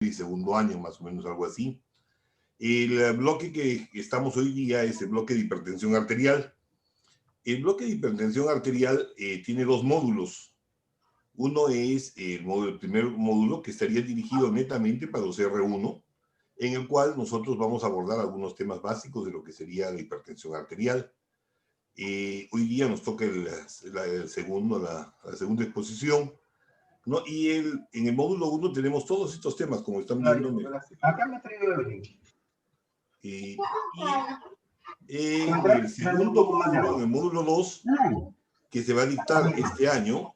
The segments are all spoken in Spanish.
y segundo año, más o menos algo así. El bloque que estamos hoy día es el bloque de hipertensión arterial. El bloque de hipertensión arterial tiene dos módulos. Uno es el primer módulo, que estaría dirigido netamente para los R1, en el cual nosotros vamos a abordar algunos temas básicos de lo que sería la hipertensión arterial. Hoy día nos toca la segunda exposición, ¿no? Y en el módulo 1 tenemos todos estos temas, como están viendo. Acá me traigo Evelyn. Y en el segundo módulo, en el módulo 2, que se va a dictar este año,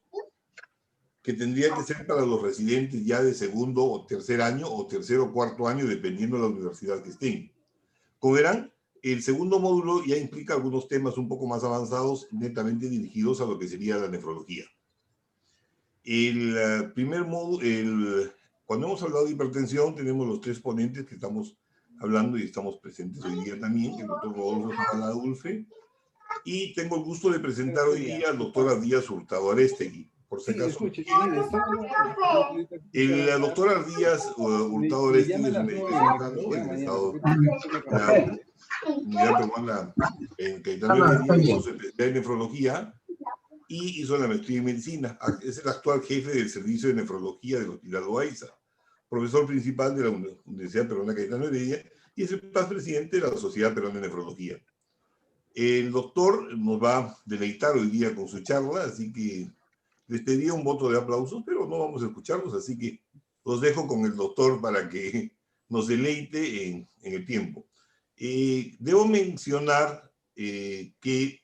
que tendría que ser para los residentes ya de segundo o tercer año, o tercero o cuarto año, dependiendo de la universidad que estén. Como verán, el segundo módulo ya implica algunos temas un poco más avanzados, netamente dirigidos a lo que sería la nefrología. El primer módulo, cuando hemos hablado de hipertensión, tenemos los tres ponentes que estamos hablando y estamos presentes hoy día también, el doctor Rodolfo Zavala Dulce, y tengo el gusto de presentar hoy día al doctor Ardíaz Hurtado Arestegui. Por si acaso, el doctor Ardíaz Hurtado Arestegui es un médico cirujano egresado de la Unidad Peruana en Cayetano Heredia, con su especialidad en nefrología, y hizo la maestría en medicina. Es el actual jefe del servicio de nefrología del Hospital Loaiza, profesor principal de la Universidad Peruana Cayetano Heredia, y es el presidente de la Sociedad Peruana de Nefrología. El doctor nos va a deleitar hoy día con su charla, así que les pediría un voto de aplausos, pero no vamos a escucharlos, así que los dejo con el doctor para que nos deleite en el tiempo. Debo mencionar que,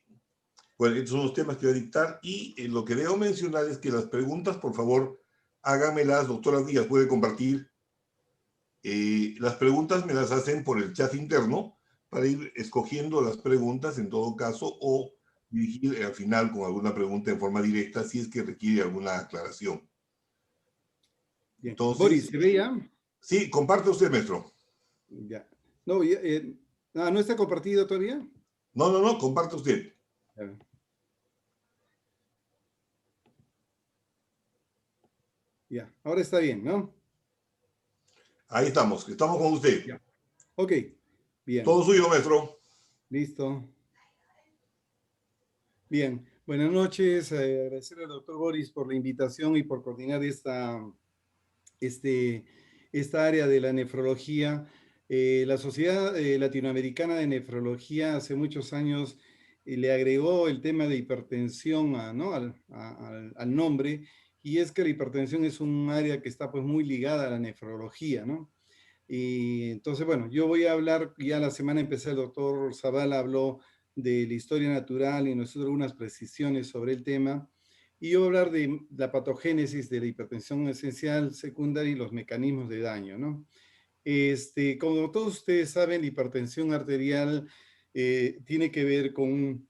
bueno, estos son los temas que voy a dictar, y lo que debo mencionar es que las preguntas, por favor, hágamelas, doctora Díaz, puede compartir. Las preguntas me las hacen por el chat interno, para ir escogiendo las preguntas en todo caso, o dirigir al final con alguna pregunta en forma directa si es que requiere alguna aclaración. Bien. Entonces, Boris, ¿se ve ya? Sí, comparte usted, maestro. Ya. No, ¿no está compartido todavía? No, comparte usted. Ya, ahora está bien, ¿no? Ahí estamos con usted. Ya. Ok, bien. Todo suyo, maestro. Listo. Bien, buenas noches. Agradecerle al doctor Boris por la invitación y por coordinar esta área de la nefrología. La Sociedad Latinoamericana de Nefrología hace muchos años le agregó el tema de hipertensión al nombre, y es que la hipertensión es un área que está pues muy ligada a la nefrología, ¿no? Y entonces, bueno, yo voy a hablar, ya la semana empecé, el doctor Zavala habló de la historia natural y nosotros algunas precisiones sobre el tema, y yo voy a hablar de la patogénesis de la hipertensión esencial secundaria y los mecanismos de daño, ¿no? Como todos ustedes saben, la hipertensión arterial tiene que ver con un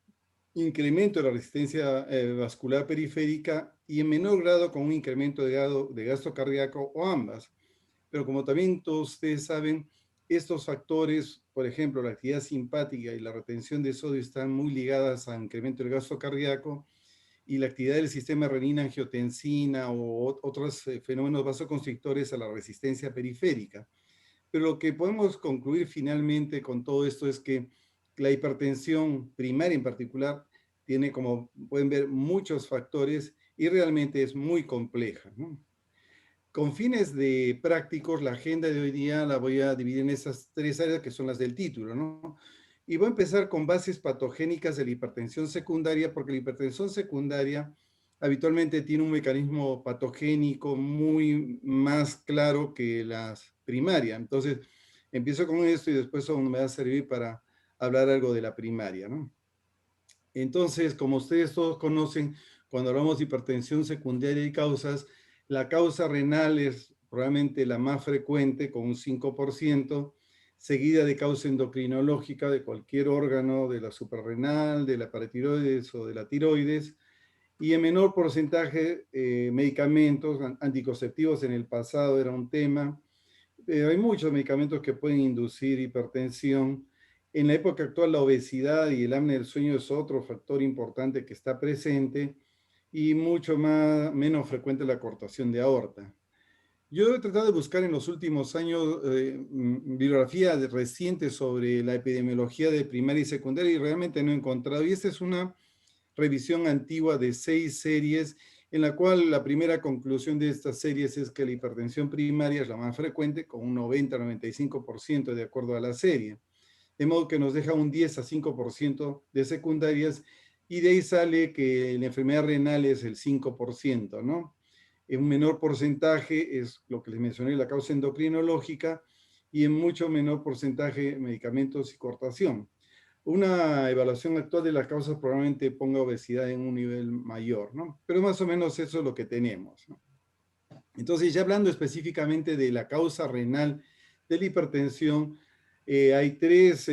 incremento de la resistencia vascular periférica, y en menor grado con un incremento de gasto cardíaco, o ambas. Pero como también todos ustedes saben, estos factores, por ejemplo, la actividad simpática y la retención de sodio, están muy ligadas al incremento del gasto cardíaco, y la actividad del sistema renina-angiotensina o otros fenómenos vasoconstrictores a la resistencia periférica. Pero lo que podemos concluir finalmente con todo esto es que la hipertensión primaria en particular tiene, como pueden ver, muchos factores y realmente es muy compleja, ¿no? Con fines de prácticos, la agenda de hoy día la voy a dividir en esas tres áreas que son las del título, ¿no? Y voy a empezar con bases patogénicas de la hipertensión secundaria, porque la hipertensión secundaria habitualmente tiene un mecanismo patogénico muy más claro que las primarias. Entonces, empiezo con esto y después eso me va a servir para hablar algo de la primaria, ¿no? Entonces, como ustedes todos conocen, cuando hablamos de hipertensión secundaria y causas, la causa renal es probablemente la más frecuente, con un 5%, seguida de causa endocrinológica de cualquier órgano, de la suprarrenal, de la paratiroides o de la tiroides, y en menor porcentaje medicamentos anticonceptivos. En el pasado era un tema, pero hay muchos medicamentos que pueden inducir hipertensión. En la época actual, la obesidad y el apnea del sueño es otro factor importante que está presente, y mucho menos frecuente la cortación de aorta. Yo he tratado de buscar en los últimos años bibliografía reciente sobre la epidemiología de primaria y secundaria y realmente no he encontrado. Y esta es una revisión antigua de 6 series, en la cual la primera conclusión de estas series es que la hipertensión primaria es la más frecuente, con un 90-95% de acuerdo a la serie. De modo que nos deja un 10 a 5% de secundarias, y de ahí sale que la enfermedad renal es el 5%, ¿no? En un menor porcentaje es lo que les mencioné, la causa endocrinológica, y en mucho menor porcentaje medicamentos y coartación. Una evaluación actual de las causas probablemente ponga obesidad en un nivel mayor, ¿no? Pero más o menos eso es lo que tenemos, ¿no? Entonces, ya hablando específicamente de la causa renal de la hipertensión, hay 3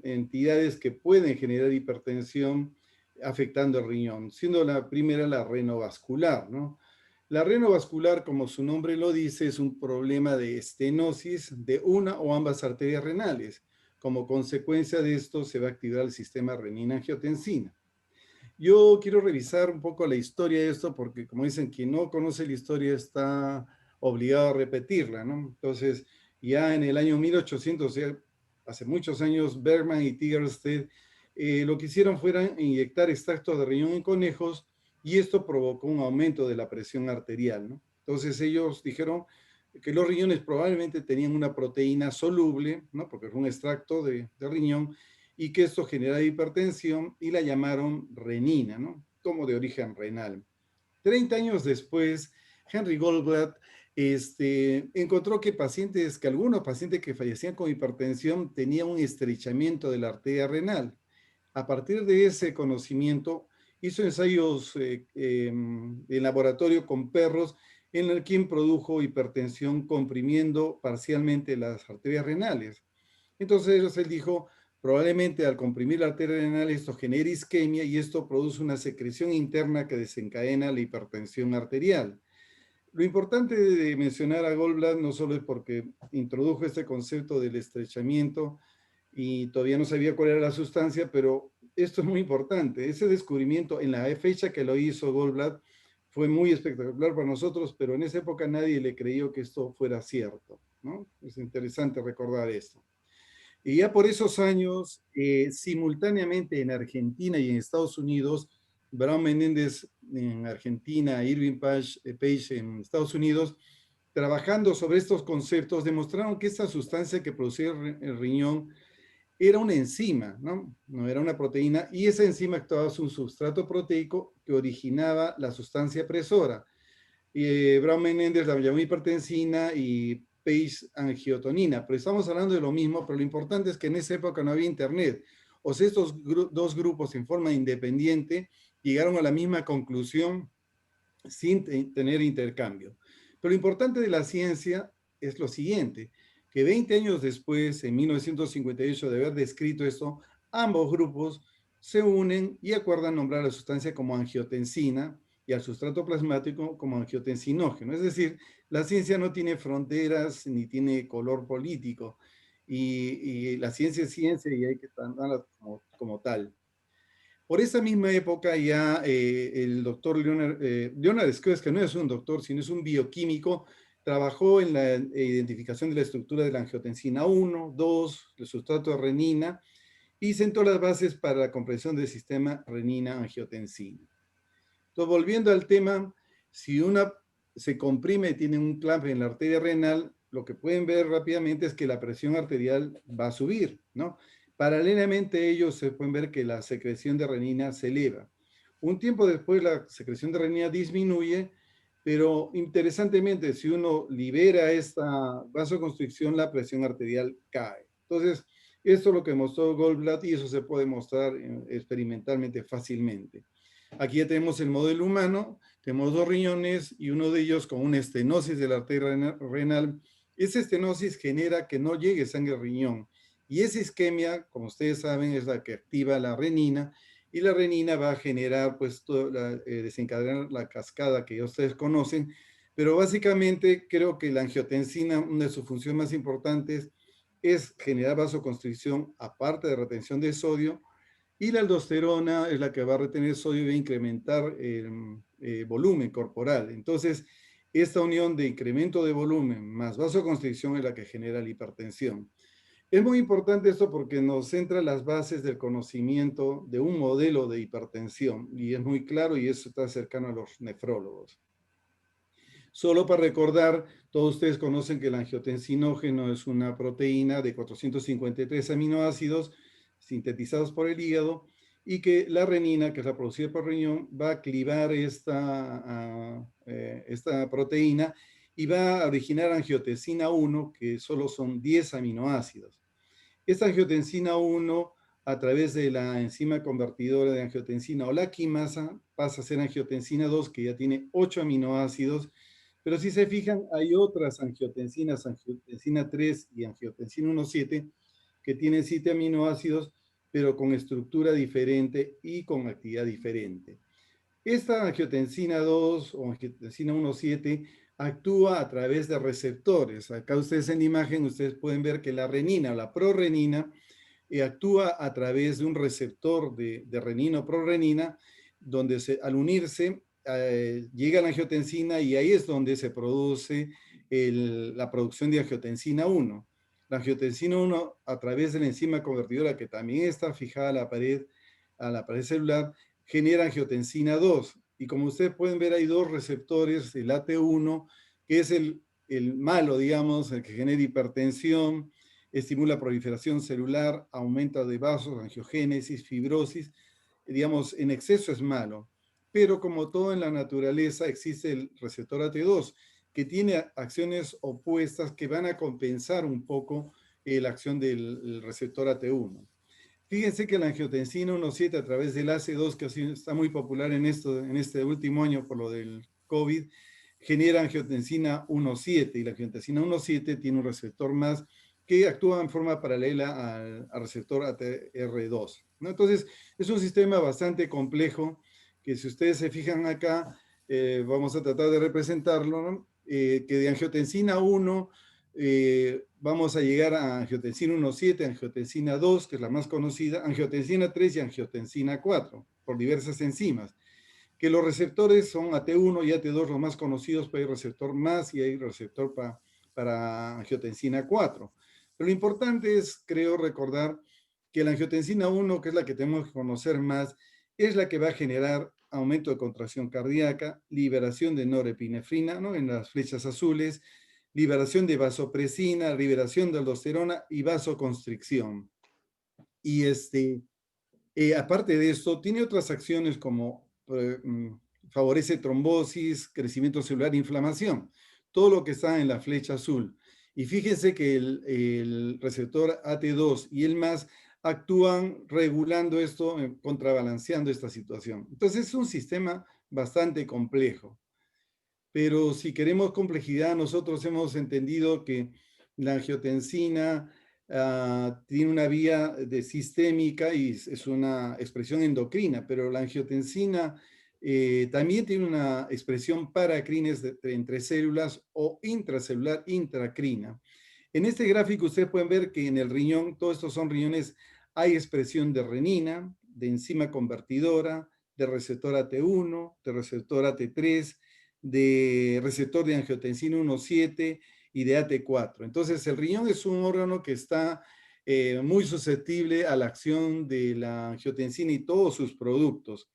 entidades que pueden generar hipertensión afectando el riñón, siendo la primera la renovascular, ¿no? La renovascular, como su nombre lo dice, es un problema de estenosis de una o ambas arterias renales. Como consecuencia de esto, se va a activar el sistema renina-angiotensina. Yo quiero revisar un poco la historia de esto, porque como dicen, quien no conoce la historia está obligado a repetirla, ¿no? Entonces, ya en el año 1800, o sea, hace muchos años, Bergman y Tigerstedt lo que hicieron fue inyectar extractos de riñón en conejos, y esto provocó un aumento de la presión arterial, ¿no? Entonces ellos dijeron que los riñones probablemente tenían una proteína soluble, ¿no? Porque fue un extracto de riñón, y que esto genera hipertensión, y la llamaron renina, ¿no? Como de origen renal. 30 años después, Henry Goldblatt encontró que algunos pacientes que fallecían con hipertensión tenían un estrechamiento de la arteria renal. A partir de ese conocimiento, hizo ensayos en laboratorio con perros, en el que produjo hipertensión comprimiendo parcialmente las arterias renales. Entonces él dijo, probablemente al comprimir la arteria renal esto genera isquemia, y esto produce una secreción interna que desencadena la hipertensión arterial. Lo importante de mencionar a Goldblatt no solo es porque introdujo este concepto del estrechamiento y todavía no sabía cuál era la sustancia, pero esto es muy importante. Ese descubrimiento en la fecha que lo hizo Goldblatt fue muy espectacular para nosotros, pero en esa época nadie le creyó que esto fuera cierto, ¿no? Es interesante recordar esto. Y ya por esos años, simultáneamente en Argentina y en Estados Unidos, Brown Menéndez en Argentina, Irving Page en Estados Unidos, trabajando sobre estos conceptos, demostraron que esta sustancia que producía el riñón era una enzima, ¿no? No era una proteína, y esa enzima actuaba sobre un substrato proteico que originaba la sustancia presora. Brown Menéndez la llamó hipertensina y Page angiotonina, pero estamos hablando de lo mismo, pero lo importante es que en esa época no había internet. O sea, estos dos grupos en forma independiente llegaron a la misma conclusión sin tener intercambio. Pero lo importante de la ciencia es lo siguiente, que 20 años después, en 1958, de haber descrito esto, ambos grupos se unen y acuerdan nombrar a la sustancia como angiotensina y al sustrato plasmático como angiotensinógeno. Es decir, la ciencia no tiene fronteras ni tiene color político, y la ciencia es ciencia y hay que tratarla como tal. Por esa misma época ya el doctor Leonard Squires, que no es un doctor, sino es un bioquímico, trabajó en la identificación de la estructura de la angiotensina 1, 2, el sustrato de renina, y sentó las bases para la comprensión del sistema renina-angiotensina. Entonces, volviendo al tema, si una se comprime y tiene un clamp en la arteria renal, lo que pueden ver rápidamente es que la presión arterial va a subir, ¿no? Paralelamente a ello, se pueden ver que la secreción de renina se eleva. Un tiempo después, la secreción de renina disminuye, pero interesantemente, si uno libera esta vasoconstricción, la presión arterial cae. Entonces, esto es lo que mostró Goldblatt, y eso se puede mostrar experimentalmente fácilmente. Aquí ya tenemos el modelo humano, tenemos 2 riñones y uno de ellos con una estenosis de la arteria renal. Esa estenosis genera que no llegue sangre al riñón, y esa isquemia, como ustedes saben, es la que activa la renina, y la renina va a generar, pues, desencadenar la cascada que ya ustedes conocen, pero básicamente creo que la angiotensina, una de sus funciones más importantes es generar vasoconstricción, aparte de retención de sodio, y la aldosterona es la que va a retener sodio y va a incrementar el volumen corporal. Entonces, Esta unión de incremento de volumen más vasoconstricción es la que genera la hipertensión. Es muy importante esto porque nos centra las bases del conocimiento de un modelo de hipertensión y es muy claro y eso está cercano a los nefrólogos. Solo para recordar, todos ustedes conocen que el angiotensinógeno es una proteína de 453 aminoácidos sintetizados por el hígado y que la renina, que es la producida por el riñón, va a clivar esta proteína y va a originar angiotensina 1, que solo son 10 aminoácidos. Esta angiotensina 1, a través de la enzima convertidora de angiotensina o la quimasa, pasa a ser angiotensina 2, que ya tiene 8 aminoácidos. Pero si se fijan, hay otras angiotensinas, angiotensina 3 y angiotensina 1,7, que tienen 7 aminoácidos, pero con estructura diferente y con actividad diferente. Esta angiotensina 2 o angiotensina 1,7 actúa a través de receptores. Acá ustedes en la imagen, ustedes pueden ver que la renina o la prorenina actúa a través de un receptor de renina o prorenina, donde al unirse llega la angiotensina y ahí es donde se produce la producción de angiotensina 1. La angiotensina 1, a través de la enzima convertidora, que también está fijada a la pared celular, genera angiotensina 2. Y como ustedes pueden ver, hay dos receptores, el AT1, que es el malo, digamos, el que genera hipertensión, estimula proliferación celular, aumento de vasos, angiogénesis, fibrosis. Digamos, en exceso es malo. Pero como todo en la naturaleza, existe el receptor AT2, que tiene acciones opuestas que van a compensar un poco la acción del receptor AT1. Fíjense que la angiotensina 1,7 a través del ACE2, que está muy popular en este último año por lo del COVID, genera angiotensina 1,7 y la angiotensina 1,7 tiene un receptor más que actúa en forma paralela al receptor ATR2, ¿no? Entonces, es un sistema bastante complejo que si ustedes se fijan acá, vamos a tratar de representarlo, ¿no? Que de angiotensina 1 vamos a llegar a angiotensina 1,7, angiotensina 2, que es la más conocida, angiotensina 3 y angiotensina 4, por diversas enzimas. Que los receptores son AT1 y AT2 los más conocidos, pero hay receptor más y hay receptor para angiotensina 4. Pero lo importante es, creo, recordar que la angiotensina 1, que es la que tenemos que conocer más, es la que va a generar aumento de contracción cardíaca, liberación de norepinefrina, ¿no? En las flechas azules, liberación de vasopresina, liberación de aldosterona y vasoconstricción. Y aparte de esto, tiene otras acciones como favorece trombosis, crecimiento celular, inflamación, todo lo que está en la flecha azul. Y fíjense que el receptor AT2 y el MAS actúan regulando esto, contrabalanceando esta situación. Entonces es un sistema bastante complejo. Pero si queremos complejidad, nosotros hemos entendido que la angiotensina tiene una vía sistémica y es una expresión endocrina, pero la angiotensina también tiene una expresión paracrines entre células o intracelular intracrina. En este gráfico ustedes pueden ver que en el riñón, todos estos son riñones, hay expresión de renina, de enzima convertidora, de receptor AT1, de receptor AT3, de receptor de angiotensina 1,7 y de AT4. Entonces, el riñón es un órgano que está muy susceptible a la acción de la angiotensina y todos sus productos.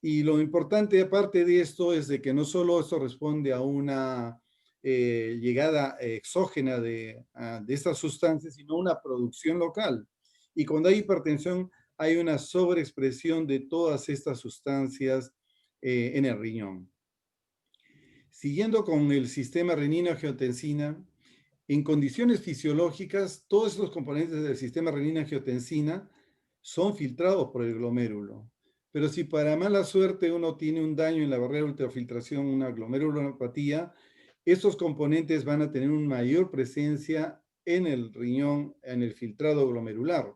Y lo importante, aparte de esto, es de que no solo esto responde a una llegada exógena de estas sustancias, sino una producción local. Y cuando hay hipertensión, hay una sobreexpresión de todas estas sustancias en el riñón. Siguiendo con el sistema renina-angiotensina, en condiciones fisiológicas, todos estos componentes del sistema renina-angiotensina son filtrados por el glomérulo. Pero si para mala suerte uno tiene un daño en la barrera de ultrafiltración, una glomerulopatía, estos componentes van a tener una mayor presencia en el riñón, en el filtrado glomerular.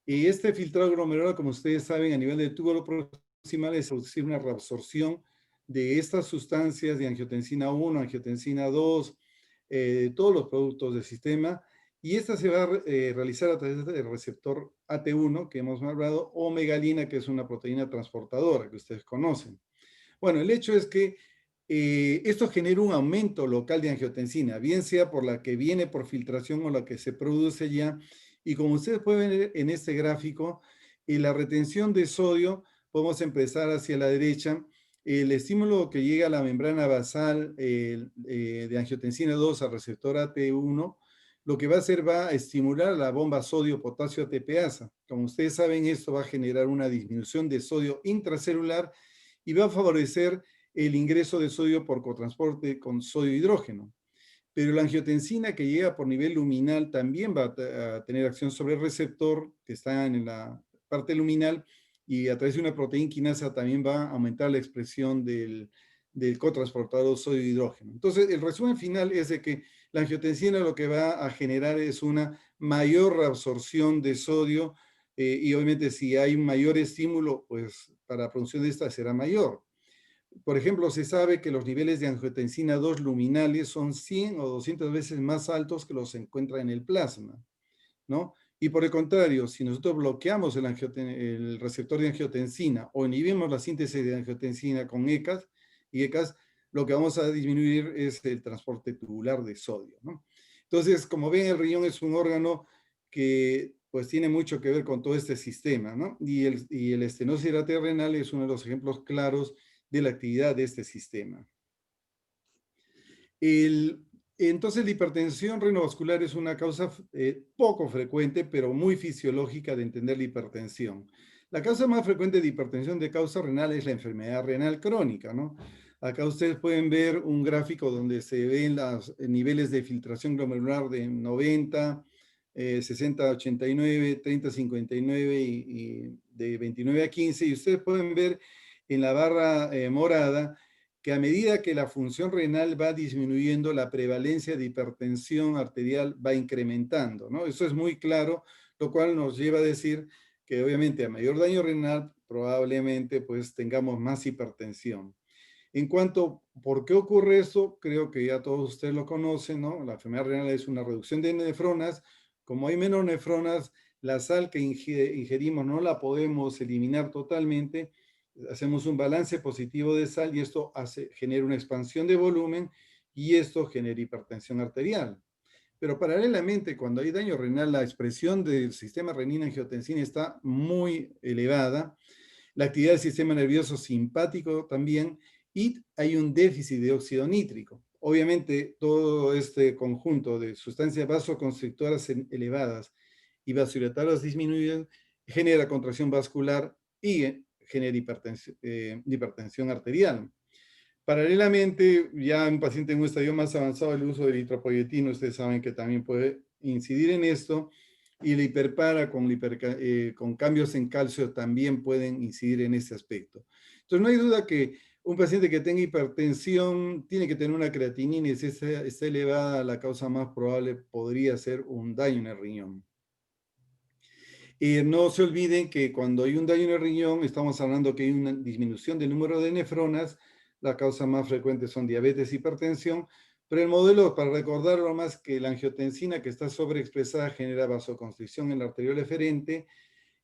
Y este filtrado glomerular, como ustedes saben, a nivel del túbulo proximal es producir una reabsorción de estas sustancias de angiotensina 1, angiotensina 2, todos los productos del sistema, y esta se va a realizar a través del receptor AT1, que hemos hablado, o megalina, que es una proteína transportadora que ustedes conocen. Bueno, el hecho es que esto genera un aumento local de angiotensina, bien sea por la que viene por filtración o la que se produce ya. Y como ustedes pueden ver en este gráfico, la retención de sodio, podemos empezar hacia la derecha. El estímulo que llega a la membrana basal de angiotensina 2 al receptor AT1, lo que va a hacer va a estimular la bomba sodio-potasio ATPasa. Como ustedes saben, esto va a generar una disminución de sodio intracelular y va a favorecer el ingreso de sodio por cotransporte con sodio-hidrógeno. Pero la angiotensina que llega por nivel luminal también va a tener acción sobre el receptor que está en la parte luminal y a través de una proteína quinasa también va a aumentar la expresión del cotransportador sodio-hidrógeno. Entonces, el resumen final es de que la angiotensina lo que va a generar es una mayor reabsorción de sodio y obviamente si hay un mayor estímulo, pues para la producción de esta será mayor. Por ejemplo, se sabe que los niveles de angiotensina 2 luminales son 100 o 200 veces más altos que los que se encuentran en el plasma, ¿no? Y por el contrario, si nosotros bloqueamos el receptor de angiotensina o inhibimos la síntesis de angiotensina con ECAS, lo que vamos a disminuir es el transporte tubular de sodio, ¿no? Entonces, como ven, el riñón es un órgano que pues tiene mucho que ver con todo este sistema, ¿no? Y el estenosis renal es uno de los ejemplos claros de la actividad de este sistema. Entonces, la hipertensión renovascular es una causa poco frecuente, pero muy fisiológica de entender la hipertensión. La causa más frecuente de hipertensión de causa renal es la enfermedad renal crónica, ¿no? Acá ustedes pueden ver un gráfico donde se ven los niveles de filtración glomerular de 90, 60 a 89, 30 a 59 y de 29 a 15, y ustedes pueden ver en la barra morada que a medida que la función renal va disminuyendo, la prevalencia de hipertensión arterial va incrementando, ¿no? Eso es muy claro, lo cual nos lleva a decir que obviamente a mayor daño renal probablemente pues tengamos más hipertensión. En cuanto por qué ocurre esto, creo que ya todos ustedes lo conocen, ¿no? La enfermedad renal es una reducción de nefronas. Como hay menos nefronas, la sal que ingerimos no la podemos eliminar totalmente. Hacemos un balance positivo de sal y esto genera una expansión de volumen y esto genera hipertensión arterial. Pero paralelamente, cuando hay daño renal, la expresión del sistema renina-angiotensina está muy elevada, la actividad del sistema nervioso simpático también, y hay un déficit de óxido nítrico. Obviamente, todo este conjunto de sustancias vasoconstrictoras elevadas y vasodilatadoras disminuidas genera contracción vascular y genera hipertensión arterial. Paralelamente, ya en un paciente en un estadio más avanzado, el uso del eritropoyetino, ustedes saben que también puede incidir en esto, y la hiperpara con cambios en calcio también pueden incidir en este aspecto. Entonces, no hay duda que un paciente que tenga hipertensión tiene que tener una creatinina y si está elevada, la causa más probable podría ser un daño en el riñón. No se olviden que cuando hay un daño en el riñón, estamos hablando que hay una disminución del número de nefronas, la causa más frecuente son diabetes, hipertensión, pero el modelo, para recordarlo más, que la angiotensina que está sobreexpresada genera vasoconstricción en la arteriola eferente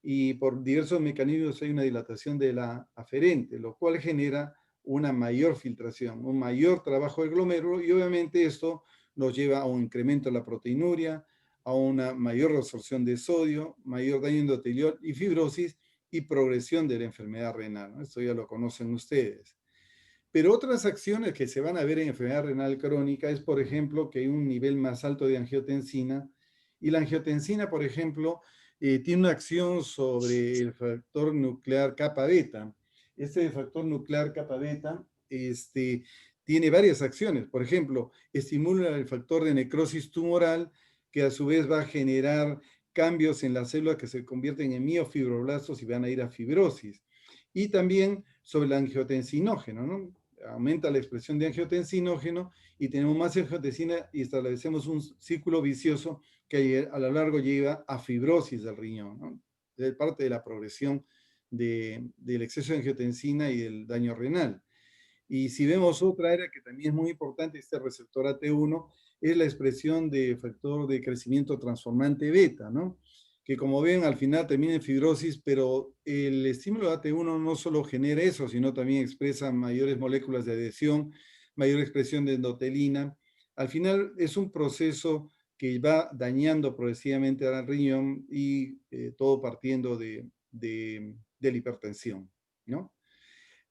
y por diversos mecanismos hay una dilatación de la aferente, lo cual genera una mayor filtración, un mayor trabajo del glomérulo y obviamente esto nos lleva a un incremento de la proteinuria, a una mayor reabsorción de sodio, mayor daño endotelial y fibrosis y progresión de la enfermedad renal, ¿no? Esto ya lo conocen ustedes. Pero otras acciones que se van a ver en enfermedad renal crónica es, por ejemplo, que hay un nivel más alto de angiotensina y la angiotensina, por ejemplo, tiene una acción sobre el factor nuclear kappa beta. Este factor nuclear kappa beta tiene varias acciones. Por ejemplo, estimula el factor de necrosis tumoral, que a su vez va a generar cambios en las células que se convierten en miofibroblastos y van a ir a fibrosis. Y también sobre el angiotensinógeno, ¿no? Aumenta la expresión de angiotensinógeno y tenemos más angiotensina y establecemos un círculo vicioso que a lo largo lleva a fibrosis del riñón, ¿no? Es parte de la progresión del exceso de angiotensina y del daño renal. Y si vemos otra área que también es muy importante, este receptor AT1, es la expresión de factor de crecimiento transformante beta, ¿no? Que como ven al final termina en fibrosis, pero el estímulo AT1 no solo genera eso, sino también expresa mayores moléculas de adhesión, mayor expresión de endotelina. Al final es un proceso que va dañando progresivamente al riñón y todo partiendo de la hipertensión, ¿no?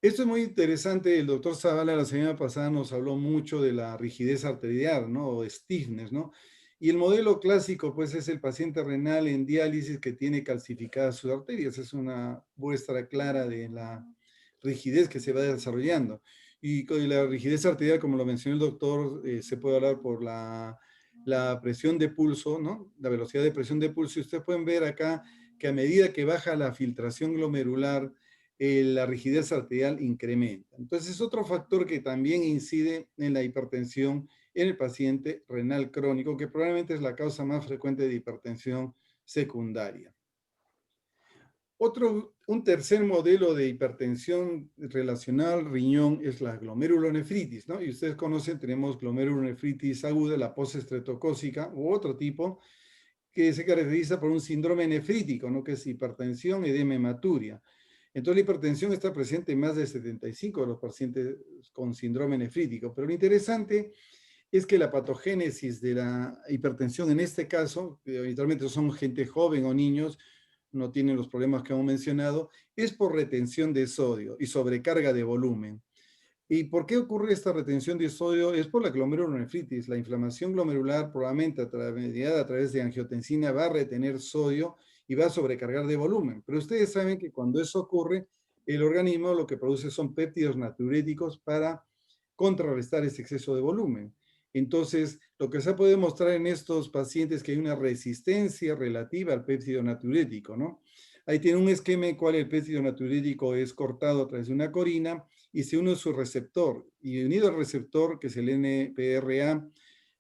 Esto es muy interesante. El doctor Zavala la semana pasada nos habló mucho de la rigidez arterial, ¿no? O stiffness, ¿no? Y el modelo clásico, pues, es el paciente renal en diálisis que tiene calcificadas sus arterias. Es una muestra clara de la rigidez que se va desarrollando. Y con la rigidez arterial, como lo mencionó el doctor, se puede hablar por la presión de pulso, ¿no? La velocidad de presión de pulso. Y ustedes pueden ver acá que a medida que baja la filtración glomerular, la rigidez arterial incrementa. Entonces, es otro factor que también incide en la hipertensión en el paciente renal crónico, que probablemente es la causa más frecuente de hipertensión secundaria. Un tercer modelo de hipertensión relacional riñón es la glomerulonefritis, ¿no? Y ustedes conocen, tenemos glomerulonefritis aguda, la postestreptocócica, u otro tipo, que se caracteriza por un síndrome nefrítico, ¿no? Que es hipertensión, edema, hematuria. Entonces, la hipertensión está presente en más de 75 de los pacientes con síndrome nefrítico. Pero lo interesante es que la patogénesis de la hipertensión, en este caso, que habitualmente son gente joven o niños, no tienen los problemas que hemos mencionado, es por retención de sodio y sobrecarga de volumen. ¿Y por qué ocurre esta retención de sodio? Es por la glomerulonefritis. La inflamación glomerular probablemente mediada a través de angiotensina va a retener sodio y va a sobrecargar de volumen. Pero ustedes saben que cuando eso ocurre, el organismo lo que produce son péptidos natriuréticos para contrarrestar ese exceso de volumen. Entonces, lo que se puede mostrar en estos pacientes es que hay una resistencia relativa al péptido natriurético, ¿no? Ahí tiene un esquema en el cual el péptido natriurético es cortado a través de una corina y se une a su receptor. Y unido al receptor, que es el NPRA,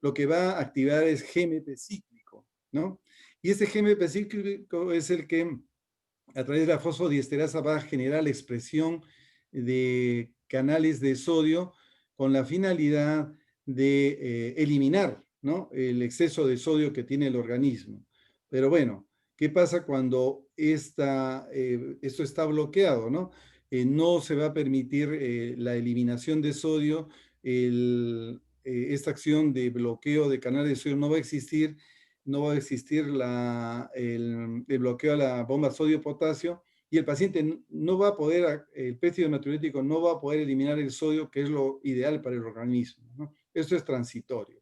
lo que va a activar es GMP cíclico, ¿no? Y ese GMP cíclico es el que, a través de la fosfodiesterasa, va a generar la expresión de canales de sodio con la finalidad de eliminar, ¿no?, el exceso de sodio que tiene el organismo. Pero bueno, ¿qué pasa cuando esto está bloqueado, ¿no? No se va a permitir la eliminación de sodio, esta acción de bloqueo de canales de sodio no va a existir, no va a existir el bloqueo a la bomba sodio-potasio, y el paciente no va a poder, el péptido natriurético no va a poder eliminar el sodio, que es lo ideal para el organismo, ¿no? Esto es transitorio.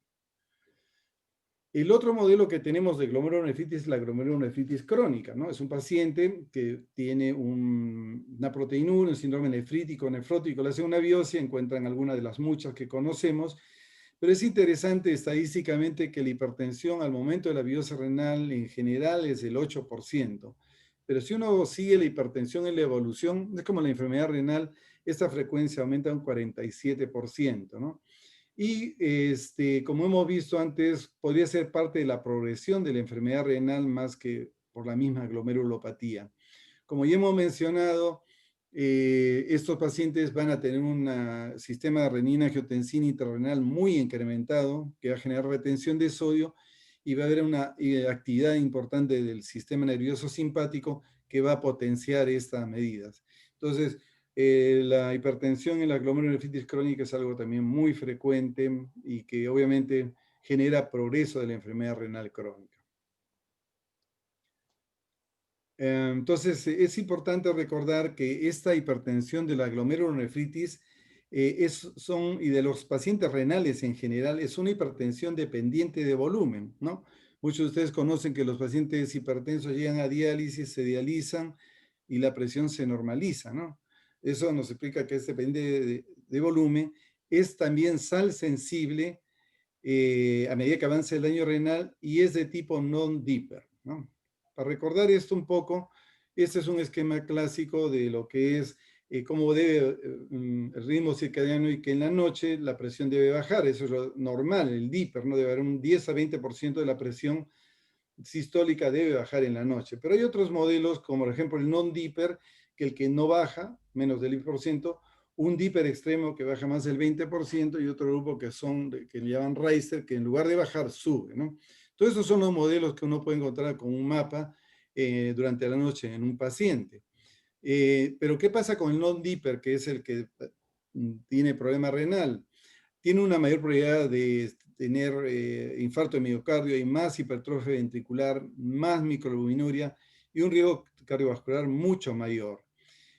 El otro modelo que tenemos de glomerulonefritis es la glomerulonefritis crónica, ¿no? Es un paciente que tiene una proteinúria, un síndrome nefrítico, nefrótico, le hacen una biopsia, encuentran alguna de las muchas que conocemos, pero es interesante estadísticamente que la hipertensión al momento de la biopsia renal en general es del 8%. Pero si uno sigue la hipertensión en la evolución, es como la enfermedad renal, esta frecuencia aumenta un 47%, ¿no? Y como hemos visto antes, podría ser parte de la progresión de la enfermedad renal más que por la misma glomerulopatía. Como ya hemos mencionado, estos pacientes van a tener un sistema de renina, angiotensina intrarrenal muy incrementado, que va a generar retención de sodio, y va a haber una actividad importante del sistema nervioso simpático que va a potenciar estas medidas. Entonces, la hipertensión en la glomerulonefritis crónica es algo también muy frecuente y que obviamente genera progreso de la enfermedad renal crónica. Entonces, es importante recordar que esta hipertensión de la glomerulonefritis y de los pacientes renales en general, es una hipertensión dependiente de volumen, ¿no? Muchos de ustedes conocen que los pacientes hipertensos llegan a diálisis, se dializan y la presión se normaliza, ¿no? Eso nos explica que es depende de volumen. Es también sal sensible a medida que avanza el daño renal y es de tipo non-dipper, ¿no? Para recordar esto un poco, este es un esquema clásico de lo que es cómo debe el ritmo circadiano, y que en la noche la presión debe bajar. Eso es lo normal, el dipper, ¿no? Debe haber un 10 a 20% de la presión sistólica debe bajar en la noche. Pero hay otros modelos, como por ejemplo el non-dipper, que el que no baja, menos del 10%, un dipper extremo que baja más del 20%, y otro grupo que le llaman Reiser, que en lugar de bajar, sube, ¿no? Todos esos son los modelos que uno puede encontrar con un mapa durante la noche en un paciente. Pero ¿qué pasa con el non-dipper, que es el que tiene problema renal? tiene una mayor probabilidad de tener infarto de miocardio, hay más hipertrofia ventricular, más microalbuminuria y un riesgo cardiovascular mucho mayor.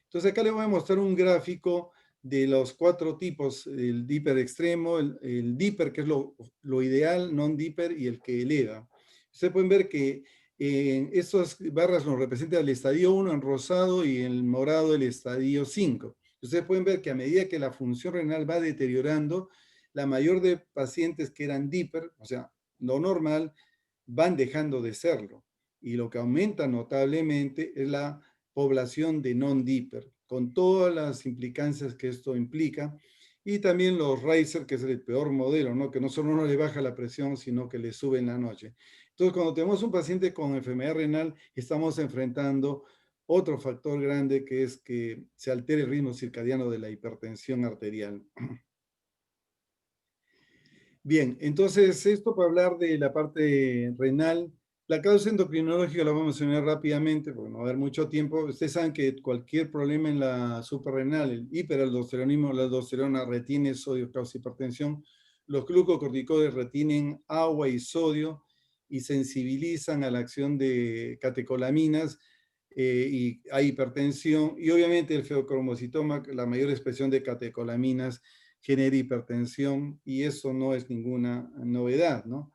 Entonces acá les voy a mostrar un gráfico de los 4 tipos, el DIPER extremo, el DIPER, que es lo ideal, non-DIPER, y el que eleva. Ustedes pueden ver que estas barras nos representan el estadio 1 en rosado y en morado el estadio 5. Ustedes pueden ver que a medida que la función renal va deteriorando, la mayor de pacientes que eran DIPER, o sea, lo normal, van dejando de serlo. Y lo que aumenta notablemente es la población de non-DIPER, con todas las implicancias que esto implica, y también los RICER, que es el peor modelo, ¿no? Que no solo no le baja la presión, sino que le sube en la noche. Entonces, cuando tenemos un paciente con enfermedad renal, estamos enfrentando otro factor grande, que es que se altere el ritmo circadiano de la hipertensión arterial. Bien, entonces esto para hablar de la parte renal. La causa endocrinológica la vamos a mencionar rápidamente porque no va a haber mucho tiempo. Ustedes saben que cualquier problema en la suprarrenal, el hiperaldosteronismo, la aldosterona retiene sodio, causa hipertensión. Los glucocorticoides retienen agua y sodio y sensibilizan a la acción de catecolaminas y hay hipertensión. Y obviamente el feocromocitoma, la mayor expresión de catecolaminas, genera hipertensión y eso no es ninguna novedad, ¿no?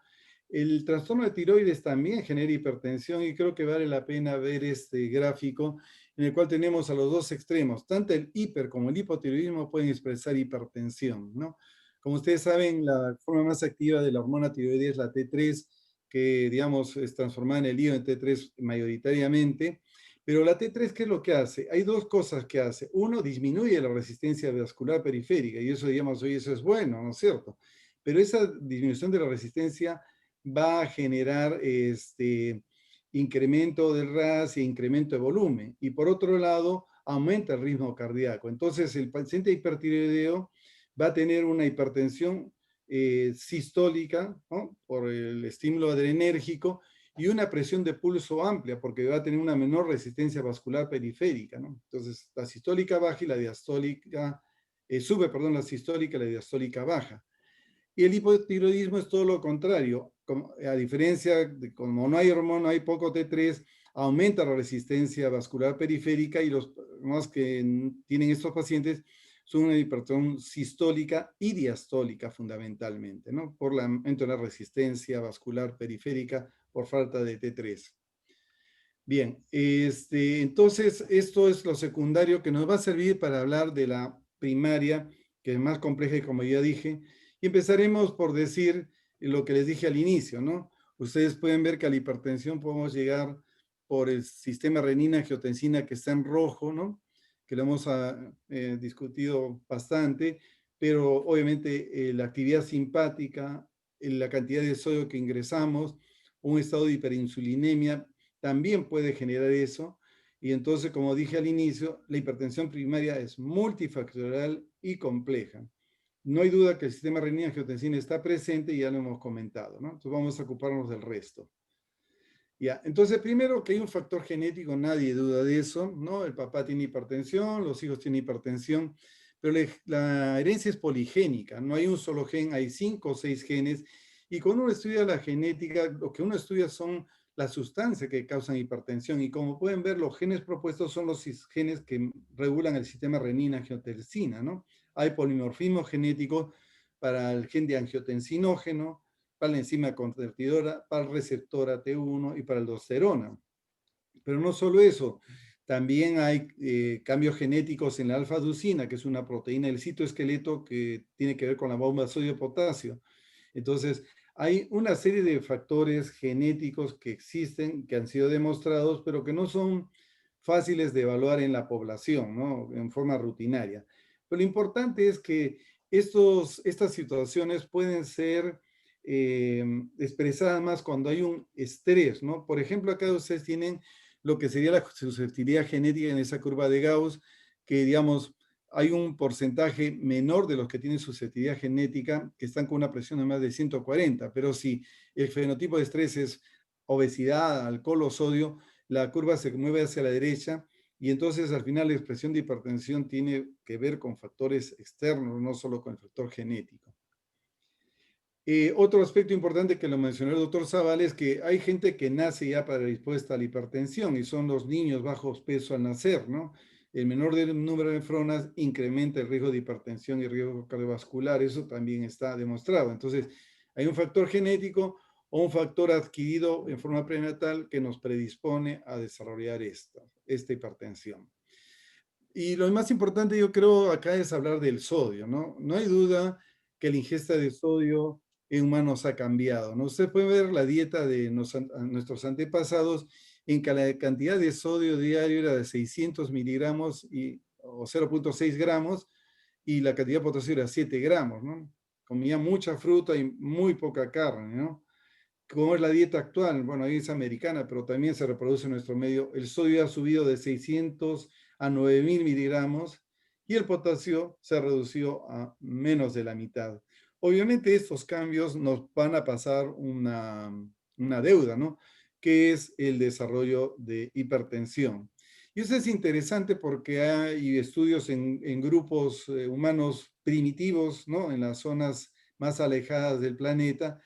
El trastorno de tiroides también genera hipertensión y creo que vale la pena ver este gráfico en el cual tenemos a los dos extremos. Tanto el hiper como el hipotiroidismo pueden expresar hipertensión, ¿no? Como ustedes saben, la forma más activa de la hormona tiroides es la T3, que digamos es transformada en el hígado en T3 mayoritariamente. Pero la T3, ¿qué es lo que hace? Hay 2 cosas que hace. Uno, disminuye la resistencia vascular periférica, y eso, digamos, hoy eso es bueno, ¿no es cierto? Pero esa disminución de la resistencia va a generar incremento del RAS e incremento de volumen. Y por otro lado, aumenta el ritmo cardíaco. Entonces, el paciente hipertiroideo va a tener una hipertensión sistólica, ¿no? Por el estímulo adrenérgico, y una presión de pulso amplia, porque va a tener una menor resistencia vascular periférica, ¿no? Entonces, la sistólica baja y la diastólica, sube, perdón, la sistólica y la diastólica baja. Y el hipotiroidismo es todo lo contrario. A diferencia de como no hay hormona, hay poco T3, aumenta la resistencia vascular periférica y los más que tienen estos pacientes son una hipertensión sistólica y diastólica fundamentalmente, ¿no? Por el aumento de la resistencia vascular periférica por falta de T3. Bien, entonces esto es lo secundario que nos va a servir para hablar de la primaria, que es más compleja y como ya dije, y empezaremos por decir lo que les dije al inicio, ¿no? Ustedes pueden ver que a la hipertensión podemos llegar por el sistema renina-angiotensina que está en rojo, ¿no? Que lo hemos discutido bastante, pero obviamente la actividad simpática, la cantidad de sodio que ingresamos, un estado de hiperinsulinemia, también puede generar eso. Y entonces, como dije al inicio, la hipertensión primaria es multifactorial y compleja. No hay duda que el sistema renina-angiotensina está presente y ya lo hemos comentado, ¿no? Entonces vamos a ocuparnos del resto. Ya, entonces primero que hay un factor genético, nadie duda de eso, ¿no? El papá tiene hipertensión, los hijos tienen hipertensión, pero la herencia es poligénica, no hay un solo gen, hay 5 o 6 genes, y cuando uno estudia la genética, lo que uno estudia son las sustancias que causan hipertensión, y como pueden ver, los genes propuestos son los genes que regulan el sistema renina-angiotensina, ¿no? Hay polimorfismo genético para el gen de angiotensinógeno, para la enzima convertidora, para el receptor AT1 y para el aldosterona. Pero no solo eso, también hay cambios genéticos en la alfa-aducina, que es una proteína del citoesqueleto que tiene que ver con la bomba sodio-potasio. Entonces, hay una serie de factores genéticos que existen, que han sido demostrados, pero que no son fáciles de evaluar en la población, ¿no? En forma rutinaria. Pero lo importante es que estas situaciones pueden ser expresadas más cuando hay un estrés, ¿no? Por ejemplo, acá ustedes tienen lo que sería la susceptibilidad genética en esa curva de Gauss, que digamos, hay un porcentaje menor de los que tienen susceptibilidad genética que están con una presión de más de 140, pero si el fenotipo de estrés es obesidad, alcohol o sodio, la curva se mueve hacia la derecha y entonces al final la expresión de hipertensión tiene que ver con factores externos, no solo con el factor genético. Otro aspecto importante que lo mencionó el doctor Zavala es que hay gente que nace ya predispuesta a la hipertensión y son los niños bajos peso al nacer, ¿no? El menor número de nefronas incrementa el riesgo de hipertensión y riesgo cardiovascular, eso también está demostrado. Entonces, hay un factor genético o un factor adquirido en forma prenatal que nos predispone a desarrollar esta hipertensión. Y lo más importante yo creo acá es hablar del sodio, ¿no? No hay duda que la ingesta de sodio en humanos ha cambiado, ¿no? Usted puede ver la dieta de nuestros antepasados en que la cantidad de sodio diario era de 600 miligramos o 0,6 gramos y la cantidad de potasio era 7 gramos, ¿no? Comía mucha fruta y muy poca carne, ¿no? Como es la dieta actual, bueno, ahí es americana, pero también se reproduce en nuestro medio, el sodio ha subido de 600 a 9000 miligramos y el potasio se redució a menos de la mitad. Obviamente estos cambios nos van a pasar una deuda, ¿no? Que es el desarrollo de hipertensión. Y eso es interesante porque hay estudios en grupos humanos primitivos, ¿no? En las zonas más alejadas del planeta,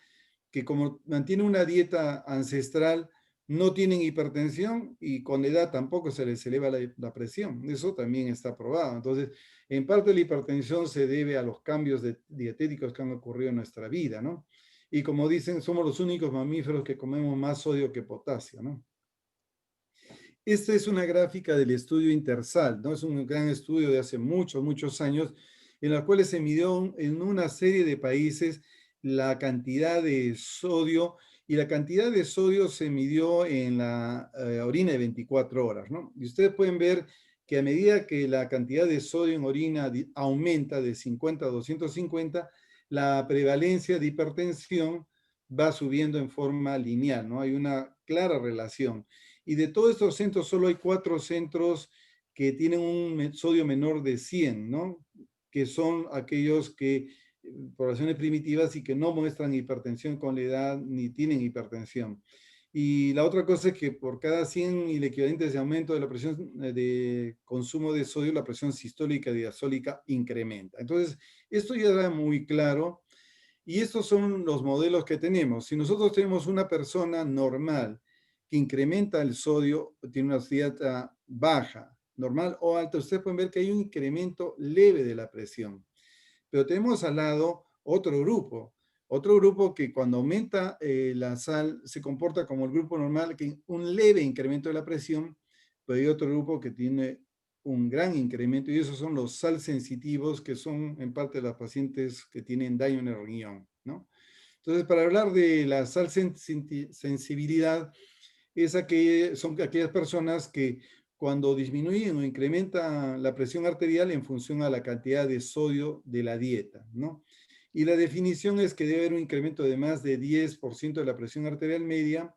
que como mantienen una dieta ancestral, no tienen hipertensión y con la edad tampoco se les eleva la presión. Eso también está probado. Entonces, en parte la hipertensión se debe a los cambios dietéticos que han ocurrido en nuestra vida, ¿no? Y como dicen, somos los únicos mamíferos que comemos más sodio que potasio, ¿no? Esta es una gráfica del estudio Intersal, ¿no? Es un gran estudio de hace muchos, muchos años, en la cual se midió en una serie de países la cantidad de sodio, y la cantidad de sodio se midió en la orina de 24 horas, ¿no? Y ustedes pueden ver que a medida que la cantidad de sodio en orina aumenta de 50 a 250, la prevalencia de hipertensión va subiendo en forma lineal, ¿no? Hay una clara relación. Y de todos estos centros, solo hay 4 centros que tienen un sodio menor de 100, ¿no? Que son aquellos que, poblaciones primitivas y que no muestran hipertensión con la edad ni tienen hipertensión. Y la otra cosa es que por cada 100 y el equivalente de aumento de la presión de consumo de sodio, la presión sistólica y diastólica incrementa. Entonces, esto ya era muy claro y estos son los modelos que tenemos. Si nosotros tenemos una persona normal que incrementa el sodio, tiene una dieta baja, normal o alta, ustedes pueden ver que hay un incremento leve de la presión. Pero tenemos al lado otro grupo que cuando aumenta la sal se comporta como el grupo normal, que un leve incremento de la presión, pero hay otro grupo que tiene un gran incremento y esos son los sal sensitivos, que son en parte los pacientes que tienen daño en el riñón, ¿no? Entonces, para hablar de la sal sensibilidad, son aquellas personas que cuando disminuyen o incrementan la presión arterial en función a la cantidad de sodio de la dieta, ¿no? Y la definición es que debe haber un incremento de más de 10% de la presión arterial media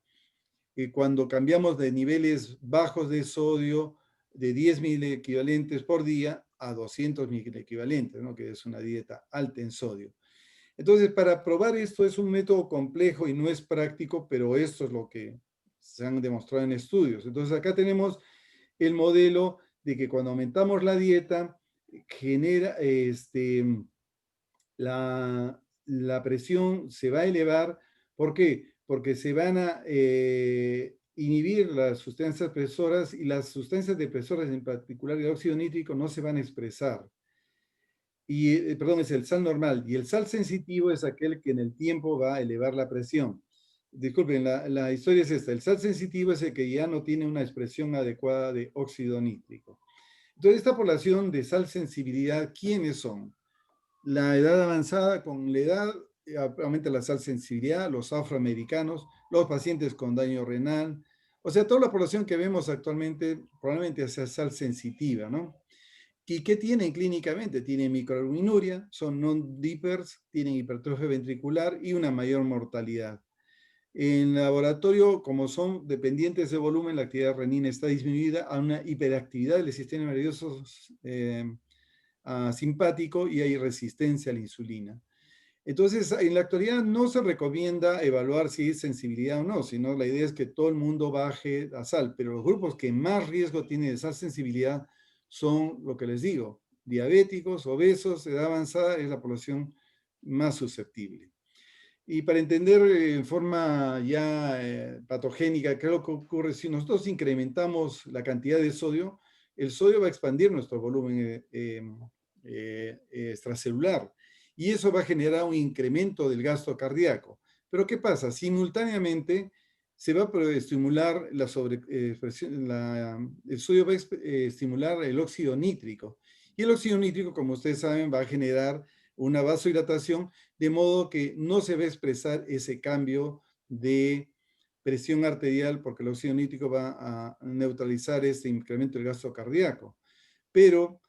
cuando cambiamos de niveles bajos de sodio de 10.000 equivalentes por día a 200.000 equivalentes, ¿no? Que es una dieta alta en sodio. Entonces, para probar esto es un método complejo y no es práctico, pero esto es lo que se han demostrado en estudios. Entonces, acá tenemos el modelo de que cuando aumentamos la dieta, genera la presión se va a elevar. ¿Por qué? Porque se van a inhibir las sustancias depresoras y las sustancias depresoras, en particular el óxido nítrico, no se van a expresar. Y, perdón, es el sal normal. Y el sal sensitivo es aquel que en el tiempo va a elevar la presión. Disculpen, la historia es esta. El sal sensitivo es el que ya no tiene una expresión adecuada de óxido nítrico. Entonces, esta población de sal sensibilidad, ¿quiénes son? La edad avanzada, con la edad aumenta la sal sensibilidad, los afroamericanos, los pacientes con daño renal, o sea, toda la población que vemos actualmente probablemente sea sal sensitiva, ¿no? ¿Y qué tienen clínicamente? Tienen microalbuminuria, son non-dippers, tienen hipertrofia ventricular y una mayor mortalidad. En laboratorio, como son dependientes de volumen, la actividad renina está disminuida a una hiperactividad del sistema nervioso simpático y hay resistencia a la insulina. Entonces, en la actualidad no se recomienda evaluar si es sensibilidad o no, sino la idea es que todo el mundo baje a sal, pero los grupos que más riesgo tienen de esa sensibilidad son, lo que les digo, diabéticos, obesos, edad avanzada es la población más susceptible. Y para entender en forma ya patogénica qué es lo que ocurre, si nosotros incrementamos la cantidad de sodio, el sodio va a expandir nuestro volumen extracelular y eso va a generar un incremento del gasto cardíaco. Pero ¿qué pasa? Simultáneamente se va a estimular el sodio va a estimular el óxido nítrico. Y el óxido nítrico, como ustedes saben, va a generar una vasodilatación, de modo que no se va a expresar ese cambio de presión arterial porque el óxido nítrico va a neutralizar este incremento del gasto cardíaco. Pero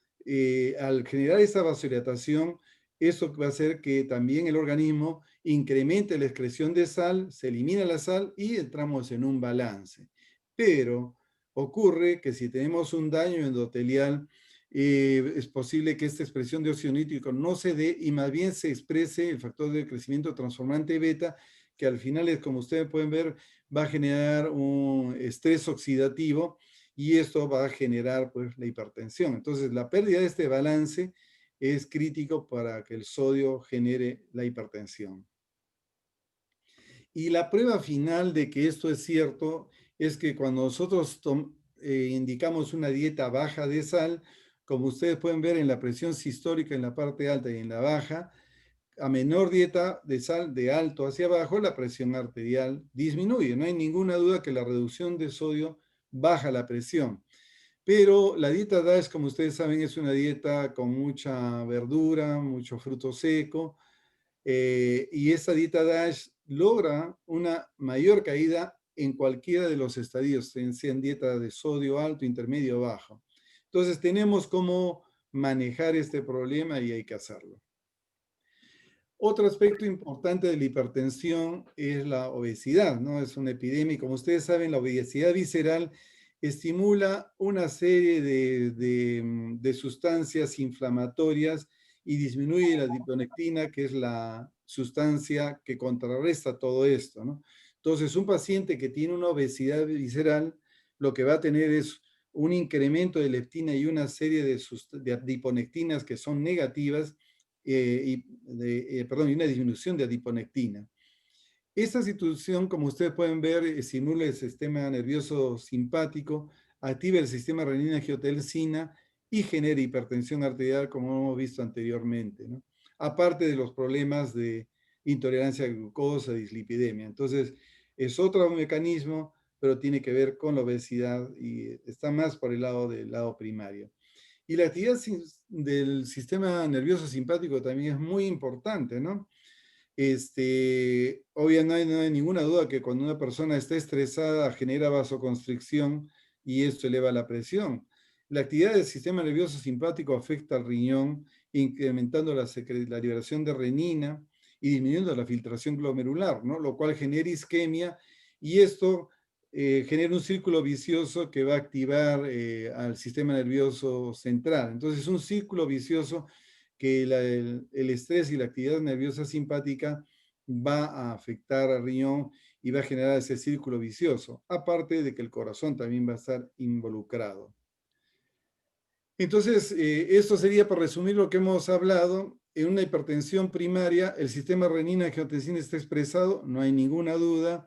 al generar esta vasodilatación, eso va a hacer que también el organismo incremente la excreción de sal, se elimina la sal y entramos en un balance. Pero ocurre que si tenemos un daño endotelial, es posible que esta expresión de óxido nítrico no se dé y más bien se exprese el factor de crecimiento transformante beta, que al final, es como ustedes pueden ver, va a generar un estrés oxidativo y esto va a generar pues la hipertensión. Entonces la pérdida de este balance es crítico para que el sodio genere la hipertensión. Y la prueba final de que esto es cierto es que cuando nosotros indicamos una dieta baja de sal, como ustedes pueden ver en la presión sistólica en la parte alta y en la baja, a menor dieta de sal de alto hacia abajo, la presión arterial disminuye. No hay ninguna duda que la reducción de sodio baja la presión. Pero la dieta DASH, como ustedes saben, es una dieta con mucha verdura, mucho fruto seco, y esta dieta DASH logra una mayor caída en cualquiera de los estadios, sean dieta de sodio alto, intermedio o bajo. Entonces tenemos cómo manejar este problema y hay que hacerlo. Otro aspecto importante de la hipertensión es la obesidad, ¿no? Es una epidemia. Como ustedes saben, la obesidad visceral estimula una serie de sustancias inflamatorias y disminuye la adiponectina, que es la sustancia que contrarresta todo esto, ¿no? Entonces, un paciente que tiene una obesidad visceral, lo que va a tener es un incremento de leptina y una serie de adiponectinas que son negativas, y una disminución de adiponectina. Esta situación, como ustedes pueden ver, estimula el sistema nervioso simpático, activa el sistema renina-angiotensina y genera hipertensión arterial, como hemos visto anteriormente, ¿no? Aparte de los problemas de intolerancia a glucosa, dislipidemia. Entonces, es otro mecanismo, pero tiene que ver con la obesidad y está más por el lado primario. Y la actividad del sistema nervioso simpático también es muy importante, ¿no? Obviamente no hay ninguna duda que cuando una persona está estresada genera vasoconstricción y esto eleva la presión. La actividad del sistema nervioso simpático afecta al riñón, incrementando la liberación de renina y disminuyendo la filtración glomerular, ¿no? Lo cual genera isquemia y esto genera un círculo vicioso que va a activar al sistema nervioso central. Entonces es un círculo vicioso que el estrés y la actividad nerviosa simpática va a afectar al riñón y va a generar ese círculo vicioso, aparte de que el corazón también va a estar involucrado. Entonces, esto sería para resumir lo que hemos hablado. En una hipertensión primaria, el sistema renina-angiotensina está expresado, no hay ninguna duda,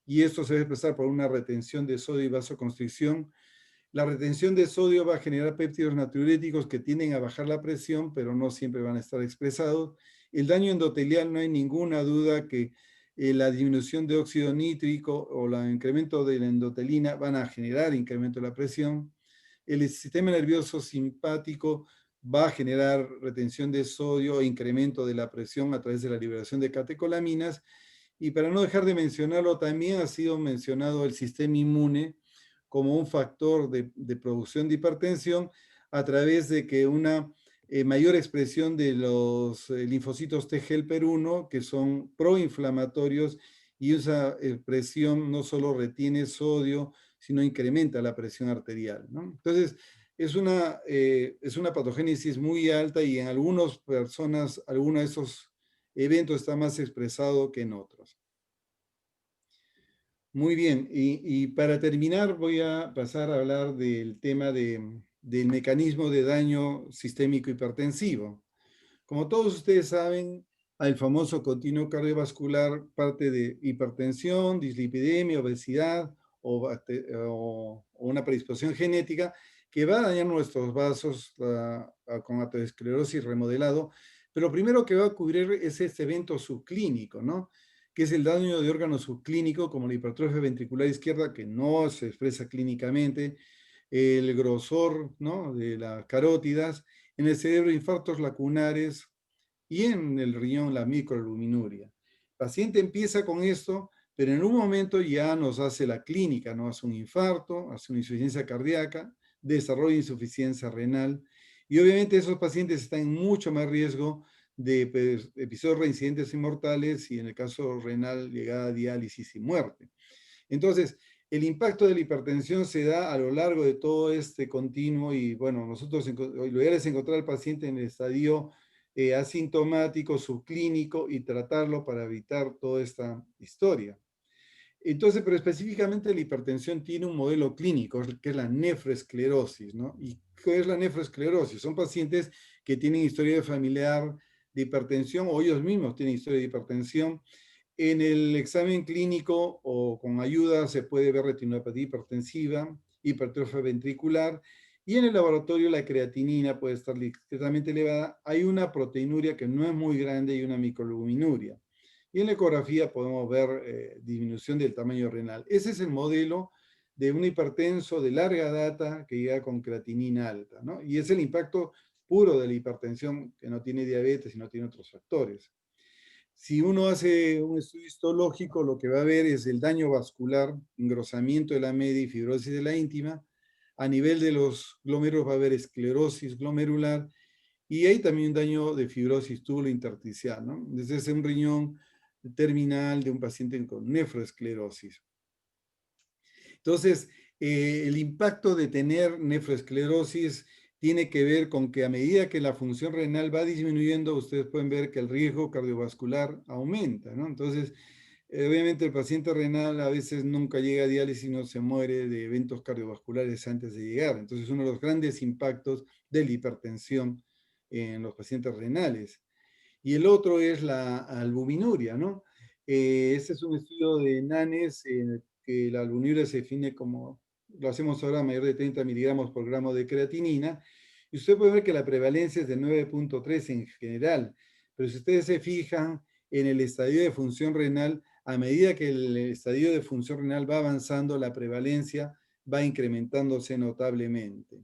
y esto se va a expresar por una retención de sodio y vasoconstricción. La retención de sodio va a generar péptidos natriuréticos que tienden a bajar la presión, pero no siempre van a estar expresados. El daño endotelial, no hay ninguna duda que la disminución de óxido nítrico o el incremento de la endotelina van a generar incremento de la presión. El sistema nervioso simpático va a generar retención de sodio e incremento de la presión a través de la liberación de catecolaminas. Y para no dejar de mencionarlo, también ha sido mencionado el sistema inmune como un factor de producción de hipertensión a través de que una mayor expresión de los linfocitos T helper 1, que son proinflamatorios, y esa expresión no solo retiene sodio, sino incrementa la presión arterial, ¿no? Entonces, es una patogénesis muy alta y en algunas personas, algunos de esos eventos está más expresado que en otros. Muy bien, y para terminar voy a pasar a hablar del tema del mecanismo de daño sistémico hipertensivo. Como todos ustedes saben, al famoso continuo cardiovascular, parte de hipertensión, dislipidemia, obesidad o una predisposición genética que va a dañar nuestros vasos con aterosclerosis remodelado, pero primero que va a cubrir es este evento subclínico, ¿no? Que es el daño de órganos subclínicos como la hipertrofia ventricular izquierda, que no se expresa clínicamente, el grosor, ¿no?, de las carótidas, en el cerebro infartos lacunares y en el riñón la microalbuminuria. El paciente empieza con esto, pero en un momento ya nos hace la clínica, ¿no? Hace un infarto, hace una insuficiencia cardíaca, desarrolla insuficiencia renal, y obviamente esos pacientes están en mucho más riesgo de episodios reincidentes y mortales, y en el caso renal, llegada a diálisis y muerte. Entonces, el impacto de la hipertensión se da a lo largo de todo este continuo y, bueno, nosotros lo ideal es encontrar al paciente en el estadio asintomático, subclínico y tratarlo para evitar toda esta historia. Entonces, pero específicamente la hipertensión tiene un modelo clínico, que es la nefroesclerosis, ¿no? ¿Y qué es la nefroesclerosis? Son pacientes que tienen historia familiar de hipertensión o ellos mismos tienen historia de hipertensión. En el examen clínico o con ayuda se puede ver retinopatía hipertensiva, hipertrofia ventricular, y en el laboratorio la creatinina puede estar discretamente elevada. Hay una proteinuria que no es muy grande y una microalbuminuria. Y en la ecografía podemos ver disminución del tamaño renal. Ese es el modelo de un hipertenso de larga data que llega con creatinina alta, ¿no? Y es el impacto puro de la hipertensión, que no tiene diabetes y no tiene otros factores. Si uno hace un estudio histológico, lo que va a ver es el daño vascular, engrosamiento de la media y fibrosis de la íntima. A nivel de los glómerulos va a haber esclerosis glomerular y hay también un daño de fibrosis túbulo-intersticial, ¿no? Desde un riñón terminal de un paciente con nefroesclerosis. Entonces, el impacto de tener nefroesclerosis tiene que ver con que a medida que la función renal va disminuyendo, ustedes pueden ver que el riesgo cardiovascular aumenta, ¿no? Entonces, obviamente el paciente renal a veces nunca llega a diálisis y no se muere de eventos cardiovasculares antes de llegar. Entonces, uno de los grandes impactos de la hipertensión en los pacientes renales. Y el otro es la albuminuria, ¿no? Este es un estudio de NANES en el que la albuminuria se define como, lo hacemos ahora, mayor de 30 miligramos por gramo de creatinina, y usted puede ver que la prevalencia es de 9.3 en general, pero si ustedes se fijan en el estadio de función renal, a medida que el estadio de función renal va avanzando, la prevalencia va incrementándose notablemente.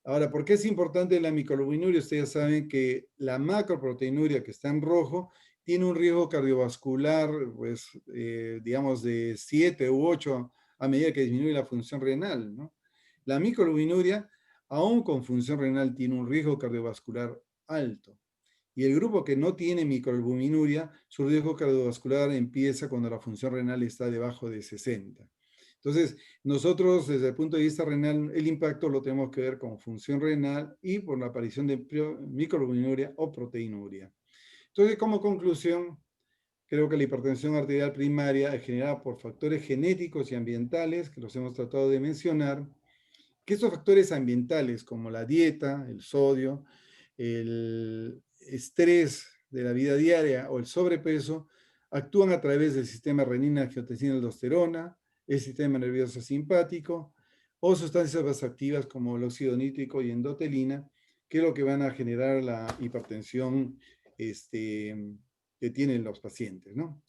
Ahora, ¿por qué es importante la microalbuminuria? Ustedes saben que la macroproteinuria, que está en rojo, tiene un riesgo cardiovascular, pues, digamos, de 7 u 8 a medida que disminuye la función renal, ¿no? La microalbuminuria, aún con función renal, tiene un riesgo cardiovascular alto. Y el grupo que no tiene microalbuminuria, su riesgo cardiovascular empieza cuando la función renal está debajo de 60. Entonces, nosotros desde el punto de vista renal, el impacto lo tenemos que ver con función renal y por la aparición de microalbuminuria o proteinuria. Entonces, como conclusión, creo que la hipertensión arterial primaria es generada por factores genéticos y ambientales, que los hemos tratado de mencionar, que estos factores ambientales como la dieta, el sodio, el estrés de la vida diaria o el sobrepeso, actúan a través del sistema renina, angiotensina, aldosterona, el sistema nervioso simpático, o sustancias vasoactivas como el óxido nítrico y endotelina, que es lo que van a generar la hipertensión que tienen los pacientes, ¿no?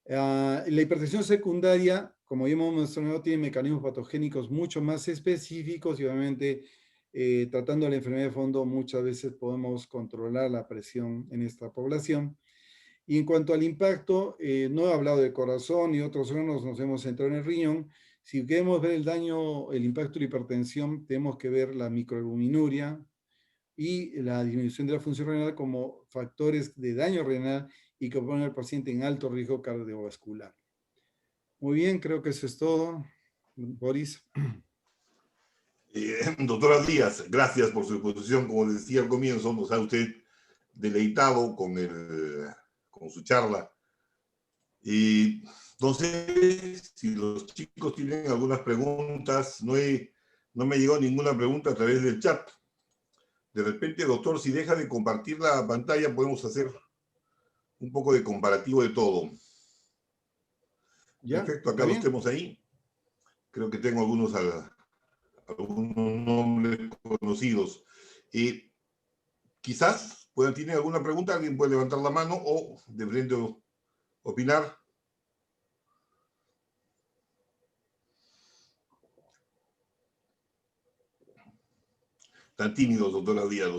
La hipertensión secundaria, como ya hemos mencionado, tiene mecanismos patogénicos mucho más específicos y obviamente tratando la enfermedad de fondo muchas veces podemos controlar la presión en esta población. Y en cuanto al impacto, no he hablado del corazón y otros órganos, nos hemos centrado en el riñón. Si queremos ver el daño, el impacto de la hipertensión, tenemos que ver la microalbuminuria y la disminución de la función renal como factores de daño renal y que ponen al paciente en alto riesgo cardiovascular. Muy bien, creo que eso es todo. Boris. Doctora Díaz, gracias por su exposición. Como decía al comienzo, nos ha usted deleitado con su charla. Y entonces, si los chicos tienen algunas preguntas, no me llegó ninguna pregunta a través del chat. De repente, doctor, si deja de compartir la pantalla, podemos hacer un poco de comparativo de todo. ¿Ya? Perfecto, acá los tenemos ahí. Creo que tengo algunos nombres conocidos. Quizás tienen alguna pregunta, alguien puede levantar la mano o de frente opinar. Tan tímidos, doctora Díaz,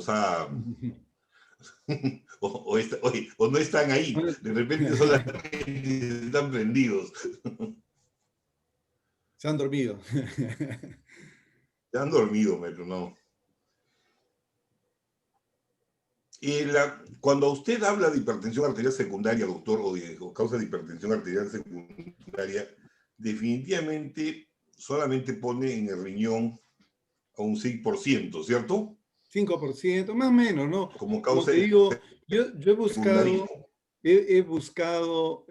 o no están ahí, de repente solamente están prendidos. Se han dormido. Se han dormido, maestro, no. Cuando usted habla de hipertensión arterial secundaria, doctor, o causa de hipertensión arterial secundaria, definitivamente solamente pone en el riñón a un 6%, ¿cierto? 5%, más o menos, ¿no? Como causa te digo, yo he buscado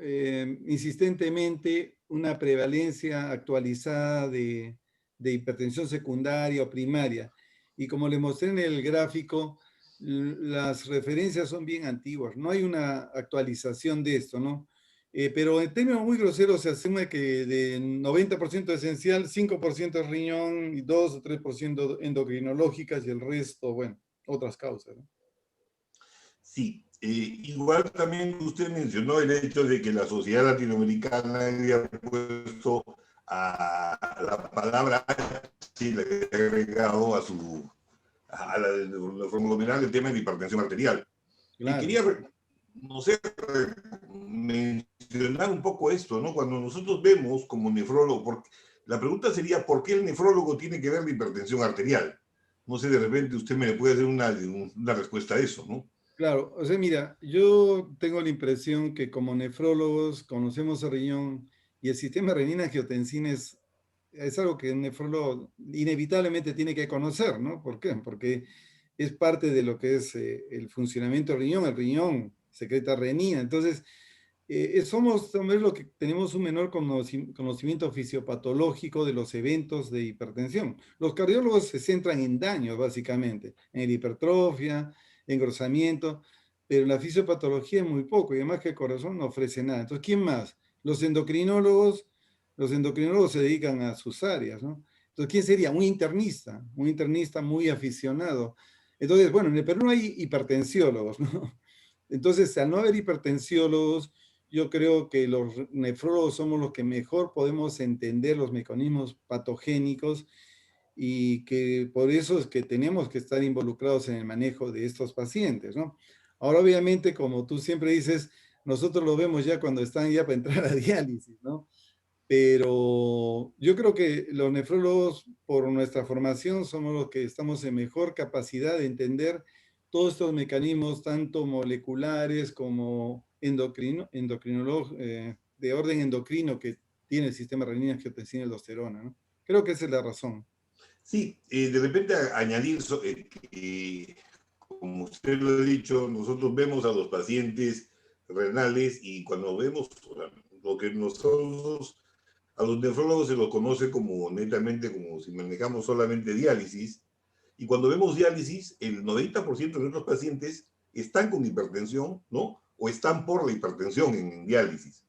insistentemente una prevalencia actualizada de hipertensión secundaria o primaria. Y como le mostré en el gráfico, las referencias son bien antiguas. No hay una actualización de esto, ¿no? Pero en términos muy groseros se asume que de 90% esencial, 5% es riñón y 2 o 3% endocrinológicas y el resto, bueno, otras causas, ¿no? Sí, igual también usted mencionó el hecho de que la sociedad latinoamericana había puesto a la palabra H, le había agregado a la fórmula el tema de hipertensión arterial. Claro. Y quería, no sé, mencionar un poco esto, ¿no? Cuando nosotros vemos como nefrólogo, la pregunta sería, ¿por qué el nefrólogo tiene que ver la hipertensión arterial? No sé, de repente usted me puede hacer una respuesta a eso, ¿no? Claro, o sea, mira, yo tengo la impresión que como nefrólogos conocemos el riñón y el sistema renina-angiotensina es algo que el nefrólogo inevitablemente tiene que conocer, ¿no? ¿Por qué? Porque es parte de lo que es el funcionamiento del riñón. El riñón secreta renina. Entonces, somos lo que tenemos un menor conocimiento fisiopatológico de los eventos de hipertensión. Los cardiólogos se centran en daños, básicamente, en hipertrofia, engrosamiento, pero la fisiopatología es muy poco, y además que el corazón no ofrece nada. Entonces, ¿quién más? Los endocrinólogos se dedican a sus áreas, ¿no? Entonces, ¿quién sería? Un internista muy aficionado. Entonces, bueno, en el Perú no hay hipertensiólogos, ¿no? Entonces, al no haber hipertensiólogos, yo creo que los nefrólogos somos los que mejor podemos entender los mecanismos patogénicos y que por eso es que tenemos que estar involucrados en el manejo de estos pacientes, ¿no? Ahora, obviamente, como tú siempre dices, nosotros lo vemos ya cuando están ya para entrar a diálisis, ¿no? Pero yo creo que los nefrólogos, por nuestra formación, somos los que estamos en mejor capacidad de entender todos estos mecanismos, tanto moleculares como de orden endocrino que tiene el sistema renina-angiotensina y aldosterona, ¿no? Creo que esa es la razón. Sí, de repente añadir que, como usted lo ha dicho, nosotros vemos a los pacientes renales y cuando vemos lo que nosotros, a los nefrólogos se los conoce como netamente como si manejamos solamente diálisis, y cuando vemos diálisis, el 90% de nuestros pacientes están con hipertensión, ¿no? O están por la hipertensión en diálisis.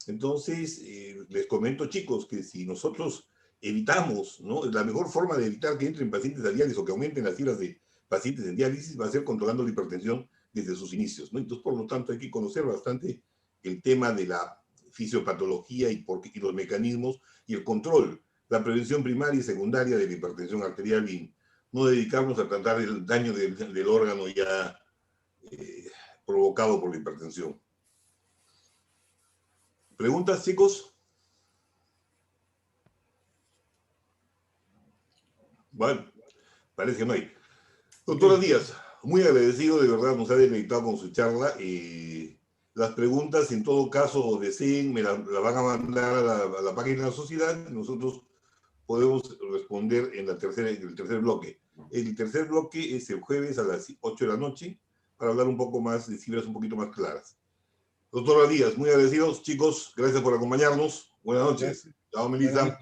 Entonces, les comento, chicos, que si nosotros evitamos, ¿no? La mejor forma de evitar que entren pacientes a diálisis o que aumenten las cifras de pacientes en diálisis va a ser controlando la hipertensión desde sus inicios, ¿no? Entonces, por lo tanto, hay que conocer bastante el tema de la fisiopatología y los mecanismos y el control, la prevención primaria y secundaria de la hipertensión arterial y no dedicarnos a tratar el daño del órgano ya provocado por la hipertensión. ¿Preguntas, chicos? Bueno, parece que no hay. Doctora Díaz, muy agradecido, de verdad, nos ha deleitado con su charla. Las preguntas, en todo caso, deseen, me la van a mandar a la página de la sociedad y nosotros podemos responder en el tercer bloque. El tercer bloque es el jueves a las 8 de la noche para hablar un poco más de cifras un poquito más claras. Doctora Díaz, muy agradecidos, chicos, gracias por acompañarnos. Buenas noches. Chao, Melissa.